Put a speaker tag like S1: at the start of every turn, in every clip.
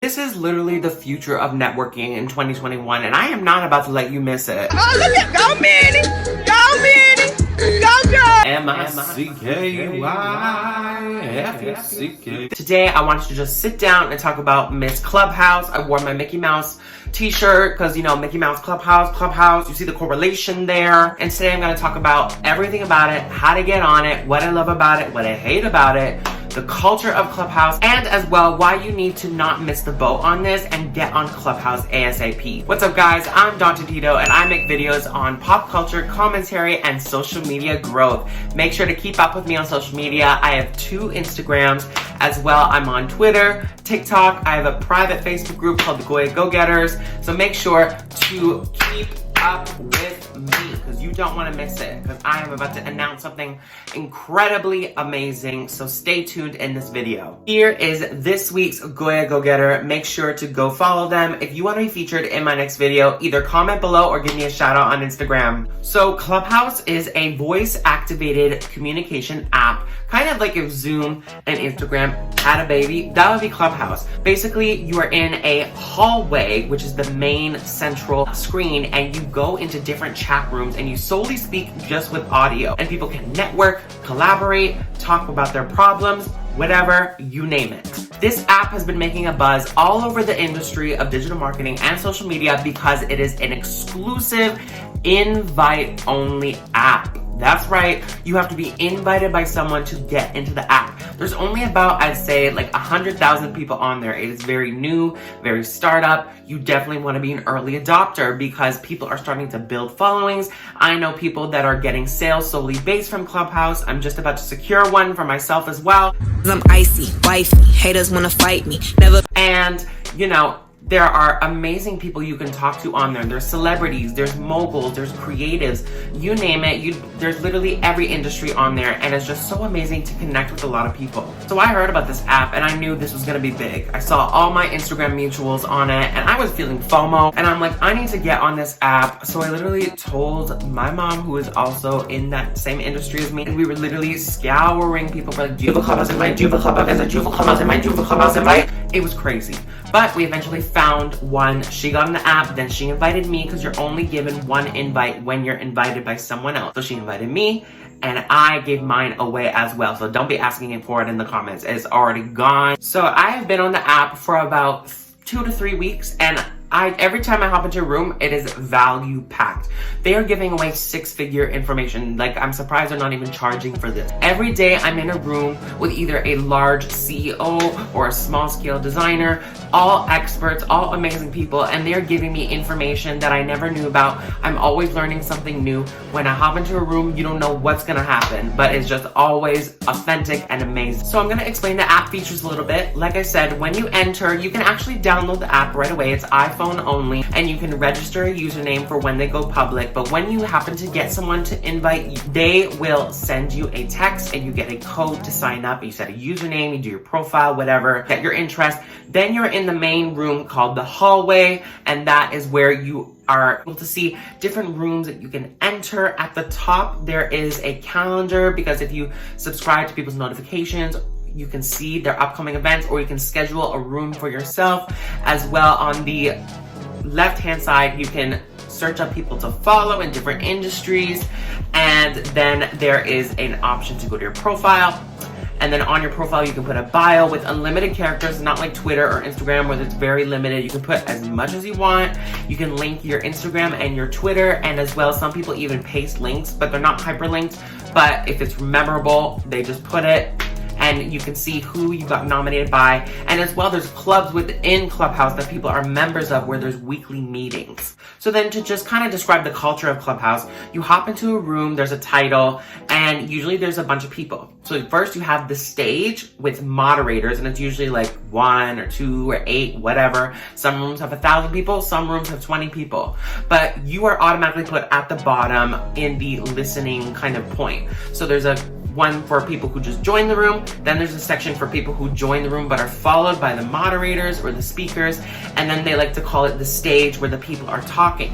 S1: This is literally the future of networking in 2021, and I am not about to let you miss it.
S2: Oh, look at go Manny! Go Manny! Go girl!
S1: M-I-C-K-Y-F-C-K. Today, I wanted to just sit down and talk about Miss Clubhouse. I wore my Mickey Mouse t-shirt because, you know, Mickey Mouse Clubhouse, you see the correlation there. And today I'm going to talk about everything about it, how to get on it, what I love about it, what I hate about it, the culture of Clubhouse, and as well, why you need to not miss the boat on this and get on Clubhouse ASAP. What's up, guys? I'm Dr. Tito, and I make videos on pop culture, commentary, and social media growth. Make sure to keep up with me on social media. I have 2 Instagrams as well. I'm on Twitter, TikTok. I have a private Facebook group called the Goya Go-Getters. So make sure to keep up with me because you don't want to miss it, because I am about to announce something incredibly amazing. So stay tuned in this video. Here is this week's Goya Go-Getter. Make sure to go follow them. If you want to be featured in my next video, either comment below or give me a shout out on Instagram. So Clubhouse is a voice activated communication app, kind of like if Zoom and Instagram had a baby. That would be Clubhouse. Basically, you are in a hallway, which is the main central screen, and you go into different chat rooms and you solely speak just with audio, and people can network, collaborate, talk about their problems, whatever, you name it. This app has been making a buzz all over the industry of digital marketing and social media because it is an exclusive invite-only app. That's right, you have to be invited by someone to get into the app. There's only about, I'd say, like 100,000 people on there. It is very new, very startup. You definitely want to be an early adopter because people are starting to build followings. I know people that are getting sales solely based from Clubhouse. I'm just about to secure one for myself as well.
S3: I'm icy, wifey, haters wanna fight me, never.
S1: And, you know, there are amazing people you can talk to on there. There's celebrities, there's moguls, there's creatives, you name it. There's literally every industry on there, and it's just so amazing to connect with a lot of people. So I heard about this app and I knew this was gonna be big. I saw all my Instagram mutuals on it and I was feeling FOMO, and I'm like, I need to get on this app. So I literally told my mom, who is also in that same industry as me, and we were literally scouring people for like, do you have a Clubhouse invite? Do you have a Clubhouse invite? Do you have a Clubhouse invite? Do you have a Clubhouse invite? It was crazy. But we eventually found one. She got on the app, then she invited me, because you're only given one invite when you're invited by someone else. So she invited me, and I gave mine away as well. So don't be asking for it in the comments. It's already gone. So I have been on the app for about 2 to 3 weeks, and every time I hop into a room, it is value packed. They are giving away 6-figure information. Like, I'm surprised they're not even charging for this. Every day I'm in a room with either a large CEO or a small scale designer, all experts, all amazing people, and they're giving me information that I never knew about. I'm always learning something new. When I hop into a room, you don't know what's gonna happen, but it's just always authentic and amazing. So I'm gonna explain the app features a little bit. Like I said, when you enter, you can actually download the app right away. It's iPhone only, and you can register a username for when they go public. But when you happen to get someone to invite, they will send you a text and you get a code to sign up. You set a username, you do your profile, whatever, get your interest. Then you're in the main room called the hallway, and that is where you are able to see different rooms that you can enter. At the top, there is a calendar, because if you subscribe to people's notifications, you can see their upcoming events, or you can schedule a room for yourself. As well, on the left-hand side, you can search up people to follow in different industries, and then there is an option to go to your profile. And then on your profile, you can put a bio with unlimited characters, not like Twitter or Instagram where it's very limited. You can put as much as you want. You can link your Instagram and your Twitter, and as well, some people even paste links, but they're not hyperlinked. But if it's memorable, they just put it. And you can see who you got nominated by. And as well, there's clubs within Clubhouse that people are members of, where there's weekly meetings. So then, to just kind of describe the culture of Clubhouse, you hop into a room, there's a title, and usually there's a bunch of people. So first you have the stage with moderators, and it's usually like 1 or 2 or 8, whatever. Some rooms have 1,000 people, some rooms have 20 people. But you are automatically put at the bottom in the listening kind of point. So there's one for people who just join the room, then there's a section for people who join the room but are followed by the moderators or the speakers, and then they like to call it the stage, where the people are talking.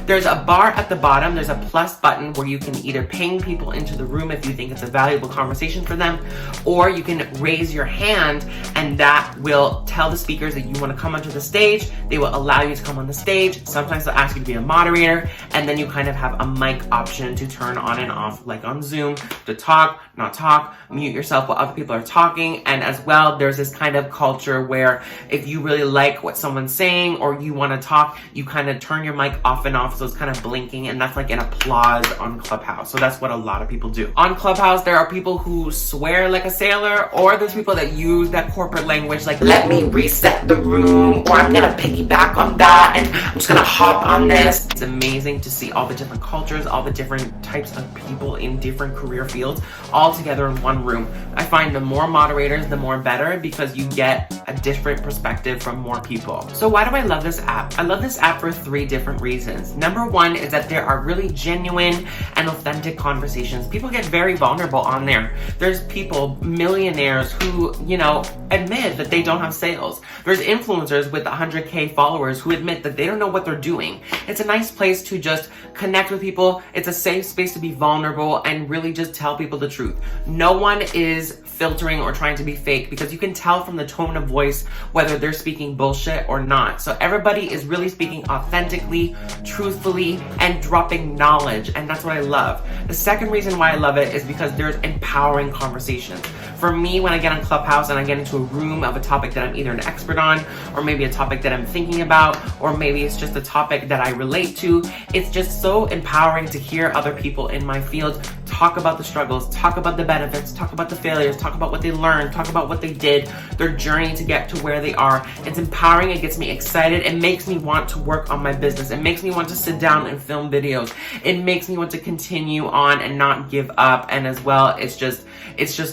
S1: There's a bar at the bottom. There's a plus button where you can either ping people into the room if you think it's a valuable conversation for them, or you can raise your hand and that will tell the speakers that you want to come onto the stage. They will allow you to come on the stage. Sometimes they'll ask you to be a moderator, and then you kind of have a mic option to turn on and off, like on Zoom, to talk, not talk, mute yourself while other people are talking. And as well, there's this kind of culture where if you really like what someone's saying or you want to talk, you kind of turn your mic off and off, so it's kind of blinking, and that's like an applause on Clubhouse. So that's what a lot of people do. On Clubhouse, there are people who swear like a sailor, or there's people that use that corporate language like, let me reset the room, or I'm gonna piggyback on that, and I'm just gonna hop on this. It's amazing to see all the different cultures, all the different types of people in different career fields all together in one room. I find the more moderators, the more better, because you get a different perspective from more people. So why do I love this app? I love this app for 3 different reasons. Number 1 is that there are really genuine and authentic conversations. People get very vulnerable on there. There's people, millionaires, who, you know, admit that they don't have sales. There's influencers with 100K followers who admit that they don't know what they're doing. It's a nice place to just connect with people. It's a safe space to be vulnerable and really just tell people the truth. No one is filtering or trying to be fake, because you can tell from the tone of voice whether they're speaking bullshit or not. So everybody is really speaking authentically, truthfully, and dropping knowledge, and that's what I love. The second reason why I love it is because there's empowering conversations. For me, when I get on Clubhouse and I get into a room of a topic that I'm either an expert on, or maybe a topic that I'm thinking about, or maybe it's just a topic that I relate to, it's just so empowering to hear other people in my field talk about the struggles, talk about the benefits, talk about the failures, talk about what they learned, talk about what they did, their journey to get to where they are. It's empowering. It gets me excited. It makes me want to work on my business. It makes me want to sit down and film videos. It makes me want to continue on and not give up. And as well, it's just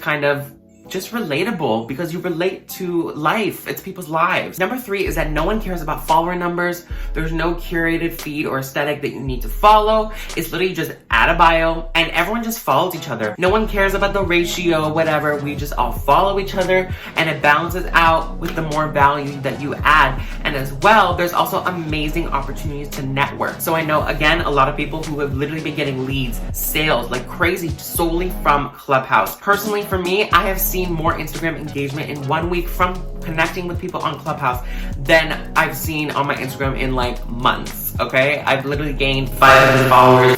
S1: kind of just relatable, because you relate to life. It's people's lives. Number 3 is that no one cares about follower numbers. There's no curated feed or aesthetic that you need to follow. It's literally just add a bio and everyone just follows each other. No one cares about the ratio, whatever. We just all follow each other, and it balances out with the more value that you add. And as well, there's also amazing opportunities to network. So I know, again, a lot of people who have literally been getting leads, sales like crazy solely from Clubhouse. Personally, for me, I have seen more Instagram engagement in 1 week from connecting with people on Clubhouse than I've seen on my Instagram in like months. Okay, I've literally gained 500 followers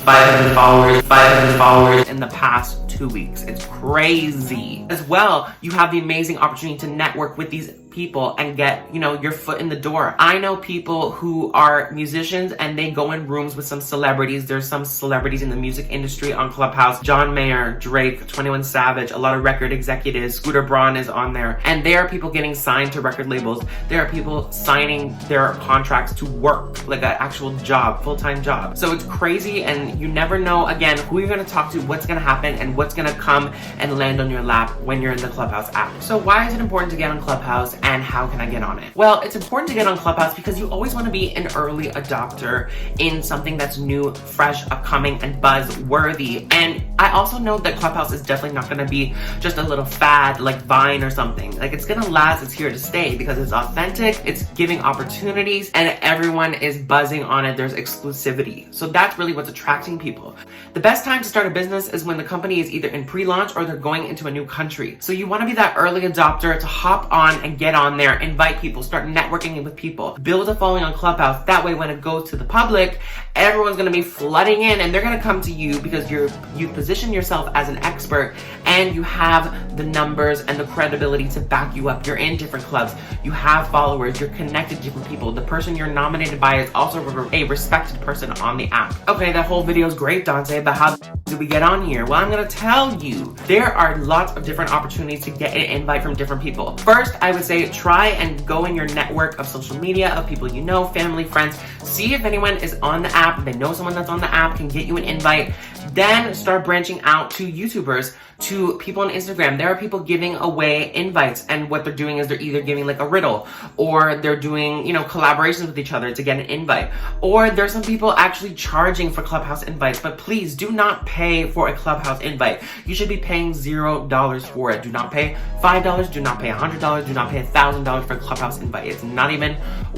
S1: in the past 2 weeks. It's crazy. As well, you have the amazing opportunity to network with these people and get, you know, your foot in the door. I know people who are musicians and they go in rooms with some celebrities. There's some celebrities in the music industry on Clubhouse. John Mayer, Drake, 21 Savage, a lot of record executives. Scooter Braun is on there. And there are people getting signed to record labels. There are people signing their contracts to work, like an actual job, full-time job. So it's crazy, and you never know, again, who you're gonna talk to, what's gonna happen, and what's gonna come and land on your lap when you're in the Clubhouse app. So why is it important to get on Clubhouse, and how can I get on it? Well, it's important to get on Clubhouse because you always want to be an early adopter in something that's new, fresh, upcoming, and buzz-worthy. And I also know that Clubhouse is definitely not going to be just a little fad like Vine or something. Like, it's going to last, it's here to stay, because it's authentic, it's giving opportunities, and everyone is buzzing on it. There's exclusivity. So that's really what's attracting people. The best time to start a business is when the company is either in pre-launch or they're going into a new country. So you want to be that early adopter to hop on and get on there, invite people, start networking with people, build a following on Clubhouse. That way, when it goes to the public, everyone's going to be flooding in, and they're going to come to you because you position yourself as an expert, and you have the numbers and the credibility to back you up. You're in different clubs, you have followers, you're connected to different people. The person you're nominated by is also a respected person on the app. Okay, that whole video is great, Dante, but how did we get on here? Well, I'm going to tell you. There are lots of different opportunities to get an invite from different people. First, I would say try and go in your network of social media, of people you know, family, friends. See if anyone is on the app, they know someone that's on the app, can get you an invite. Then start branching out to YouTubers, to people on Instagram. There are people giving away invites, and what they're doing is they're either giving like a riddle, or they're doing, you know, collaborations with each other to get an invite. Or there's some people actually charging for Clubhouse invites, but please do not pay for a Clubhouse invite. You should be paying $0 for it. Do not pay $5, do not pay $100, do not pay $1,000 for a Clubhouse invite. It's not even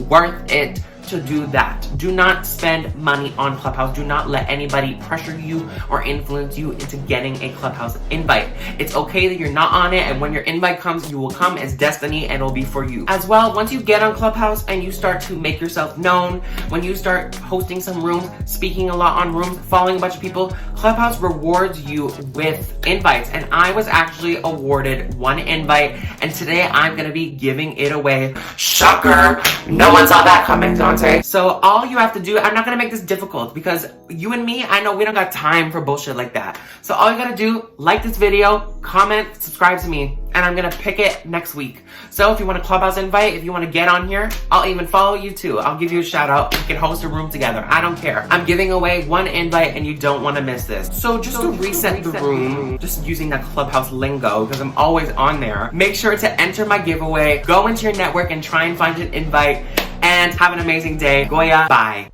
S1: worth it to do that. Do not spend money on Clubhouse. Do not let anybody pressure you or influence you into getting a Clubhouse invite. It's okay that you're not on it, and when your invite comes, you will come as destiny and it'll be for you. As well, once you get on Clubhouse and you start to make yourself known, when you start hosting some rooms, speaking a lot on rooms, following a bunch of people, Clubhouse rewards you with invites. And I was actually awarded one invite, and today I'm gonna be giving it away. Shocker! No one saw that coming, Dante. So all you have to do, I'm not gonna make this difficult because you and me, I know we don't got time for bullshit like that. So all you gotta do, like this video, comment, subscribe to me, and I'm gonna pick it next week. So if you want a Clubhouse invite, if you want to get on here, I'll even follow you too. I'll give you a shout out. We can host a room together. I don't care. I'm giving away one invite and you don't want to miss this. So just to reset the room, just using that Clubhouse lingo because I'm always on there, make sure to enter my giveaway, go into your network and try and find an invite, and have an amazing day. Goya, bye.